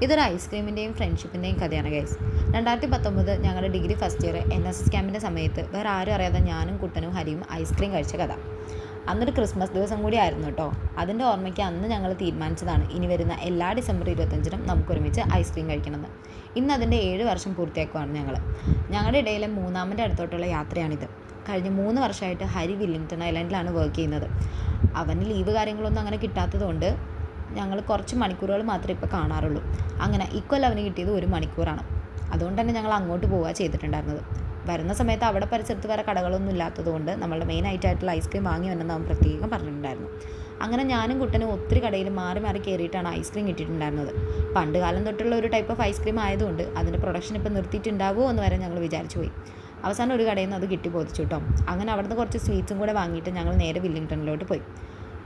ഇതൊരു ഐസ്ക്രീമിൻ്റെയും ഫ്രണ്ട്ഷിപ്പിൻ്റെയും കഥയാണ് ഗൈസ്. 2019 ഞങ്ങളുടെ ഡിഗ്രി ഫസ്റ്റ് ഇയർ NSS ക്യാമ്പിൻ്റെ സമയത്ത് വേറെ ആരും അറിയാതെ ഞാനും കുട്ടനും ഹരിയും ഐസ്ക്രീം കഴിച്ച കഥ. അന്നൊരു ക്രിസ്മസ് ദിവസം കൂടി ആയിരുന്നു കേട്ടോ. അതിൻ്റെ ഓർമ്മയ്ക്ക് അന്ന് ഞങ്ങൾ തീരുമാനിച്ചതാണ് ഇനി വരുന്ന എല്ലാ ഡിസംബർ 25-നും നമുക്കൊരുമിച്ച് ഐസ്ക്രീം കഴിക്കണമെന്ന്. ഇന്ന് അതിൻ്റെ 7 വർഷം പൂർത്തിയാക്കുവാണ് ഞങ്ങൾ. ഞങ്ങളുടെ ഇടയിലെ മൂന്നാമൻ്റെ അടുത്തോട്ടുള്ള യാത്രയാണിത്. കഴിഞ്ഞ 3 വർഷമായിട്ട് ഹരി വില്ലിംഗ്ടൺ ഐലൻഡിലാണ് വർക്ക് ചെയ്യുന്നത്. അവന് ലീവ് കാര്യങ്ങളൊന്നും അങ്ങനെ കിട്ടാത്തതുകൊണ്ട് ഞങ്ങൾ കുറച്ച് മണിക്കൂറുകൾ മാത്രമേ ഇപ്പോൾ കാണാറുള്ളൂ. അങ്ങനെ ഇക്കൊല്ലം അവന് കിട്ടിയത് 1 മണിക്കൂറാണ്. അതുകൊണ്ട് തന്നെ ഞങ്ങൾ അങ്ങോട്ട് പോവുക ചെയ്തിട്ടുണ്ടായിരുന്നത്. വരുന്ന സമയത്ത് അവിടെ പരിസരത്ത് വേറെ കടകളൊന്നും ഇല്ലാത്തതുകൊണ്ട് നമ്മളുടെ മെയിൻ ആയിട്ടുള്ള ഐസ്ക്രീം വാങ്ങി വന്നെന്ന് അവൻ പ്രത്യേകം പറഞ്ഞിട്ടുണ്ടായിരുന്നു. അങ്ങനെ ഞാനും കുട്ടനും ഒത്തിരി കടയിൽ മാറി മാറി കയറിയിട്ടാണ് ഐസ്ക്രീം കിട്ടിയിട്ടുണ്ടായിരുന്നത്. പണ്ട് കാലം തൊട്ടുള്ള ഒരു ടൈപ്പ് ഓഫ് ഐസ്ക്രീം ആയതുകൊണ്ട് അതിൻ്റെ പ്രൊഡക്ഷൻ ഇപ്പോൾ നിർത്തിയിട്ടുണ്ടാവുമോ എന്ന് വരെ ഞങ്ങൾ വിചാരിച്ചു പോയി. അവസാനം ഒരു കടയിൽ നിന്ന് അത് കിട്ടി ബോധിച്ചു കേട്ടോ. അങ്ങനെ അവിടുന്ന് കുറച്ച് സ്വീറ്റ്സും കൂടെ വാങ്ങിയിട്ട് ഞങ്ങൾ നേരെ വില്ലിംഗ്ടണിലോട്ട് പോയി.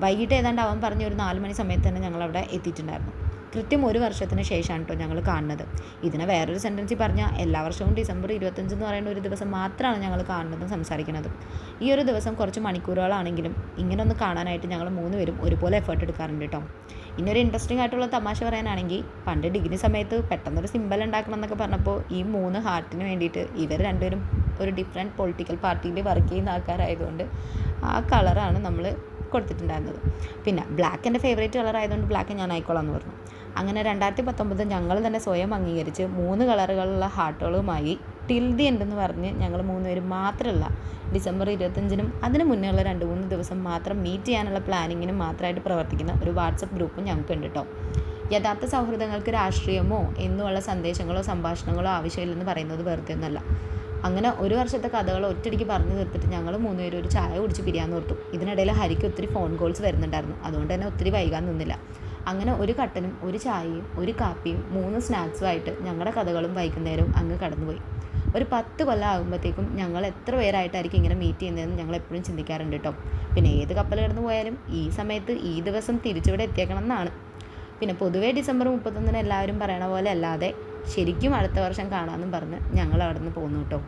വൈകിട്ട് ഏതാണ്ട് അവൻ പറഞ്ഞ ഒരു 4 മണി സമയത്ത് തന്നെ ഞങ്ങളവിടെ എത്തിയിട്ടുണ്ടായിരുന്നു. കൃത്യം 1 വർഷത്തിന് ശേഷമാണ് കേട്ടോ ഞങ്ങൾ കാണുന്നത്. ഇതിനെ വേറൊരു സെൻറ്റൻസിൽ പറഞ്ഞാൽ എല്ലാ വർഷവും ഡിസംബർ 25 എന്ന് പറയുന്ന ഒരു ദിവസം മാത്രമാണ് ഞങ്ങൾ കാണുന്നതും സംസാരിക്കുന്നതും. ഈ ഒരു ദിവസം കുറച്ച് മണിക്കൂറുകളാണെങ്കിലും ഇങ്ങനെ ഒന്ന് കാണാനായിട്ട് ഞങ്ങൾ 3 പേരും ഒരുപോലെ എഫേർട്ട് എടുക്കാറുണ്ട് കേട്ടോ. ഇനിയൊരു ഇൻട്രസ്റ്റിംഗ് ആയിട്ടുള്ള തമാശ പറയാനാണെങ്കിൽ പണ്ട് ഡിഗ്രി സമയത്ത് പെട്ടെന്നൊരു സിമ്പൽ ഉണ്ടാക്കണം എന്നൊക്കെ പറഞ്ഞപ്പോൾ ഈ 3 ഹാർട്ടിന് വേണ്ടിയിട്ട് ഇവർ രണ്ടുപേരും ഒരു ഡിഫറെൻറ്റ് പൊളിറ്റിക്കൽ പാർട്ടിയിൽ വർക്ക് ചെയ്യുന്ന ആൾക്കാരായതുകൊണ്ട് ആ കളറാണ് നമ്മൾ കൊടുത്തിട്ടുണ്ടായിരുന്നത്. പിന്നെ ബ്ലാക്ക് എൻ്റെ ഫേവറേറ്റ് കളർ ആയതുകൊണ്ട് ബ്ലാക്ക് ഞാൻ ആയിക്കോളാം എന്ന് പറഞ്ഞു. അങ്ങനെ 2019 ഞങ്ങൾ തന്നെ സ്വയം അംഗീകരിച്ച് 3 കളറുകളുള്ള ഹാർട്ടുകളുമായി ടിൽ ദി എൻഡ് എന്ന് പറഞ്ഞ് ഞങ്ങൾ 3 പേരും മാത്രമല്ല ഡിസംബർ 25-നും അതിന് മുന്നേ ഉള്ള 2-3 ദിവസം മാത്രം മീറ്റ് ചെയ്യാനുള്ള പ്ലാനിങ്ങിനും മാത്രമായിട്ട് പ്രവർത്തിക്കുന്ന ഒരു വാട്സപ്പ് ഗ്രൂപ്പും ഞങ്ങൾക്കുണ്ട് കേട്ടോ. യഥാർത്ഥ സൗഹൃദങ്ങൾക്ക് രാഷ്ട്രീയമോ എന്നുമുള്ള സന്ദേശങ്ങളോ സംഭാഷണങ്ങളോ ആവശ്യമില്ലെന്ന് പറയുന്നത് വെറുതെ ഒന്നല്ല. അങ്ങനെ 1 വർഷത്തെ കഥകൾ ഒറ്റയടിക്ക് പറഞ്ഞു തീർത്തിട്ട് ഞങ്ങൾ 3 പേരും ഒരു ചായ കുടിച്ച് പിരിയാന്ന് ഓർത്തു. ഇതിനിടയിൽ ഹരിക്ക് ഒത്തിരി ഫോൺ കോൾസ് വരുന്നുണ്ടായിരുന്നു. അതുകൊണ്ട് തന്നെ ഒത്തിരി വൈകാൻ നിന്നില്ല. അങ്ങനെ ഒരു കട്ടനും ഒരു ചായയും ഒരു കാപ്പിയും 3 സ്നാക്സുമായിട്ട് ഞങ്ങളുടെ കഥകളും വൈകുന്നേരവും അങ്ങ് കടന്നുപോയി. ഒരു 10 കൊല്ലം ആകുമ്പോഴത്തേക്കും ഞങ്ങൾ എത്ര പേരായിട്ടായിരിക്കും ഇങ്ങനെ മീറ്റ് ചെയ്യുന്നതെന്ന് ഞങ്ങൾ എപ്പോഴും ചിന്തിക്കാറുണ്ട് കേട്ടോ. പിന്നെ ഏത് കപ്പൽ കിടന്നു പോയാലും ഈ സമയത്ത് ഈ ദിവസം തിരിച്ചിവിടെ എത്തിയേക്കണം എന്നാണ്. പിന്നെ പൊതുവേ ഡിസംബർ 31-ന് എല്ലാവരും പറയണ പോലെ അല്ലാതെ ശരിക്കും അടുത്ത വർഷം കാണാമെന്നും പറഞ്ഞ് ഞങ്ങൾ അവിടെ നിന്ന് പോന്നു കേട്ടോ.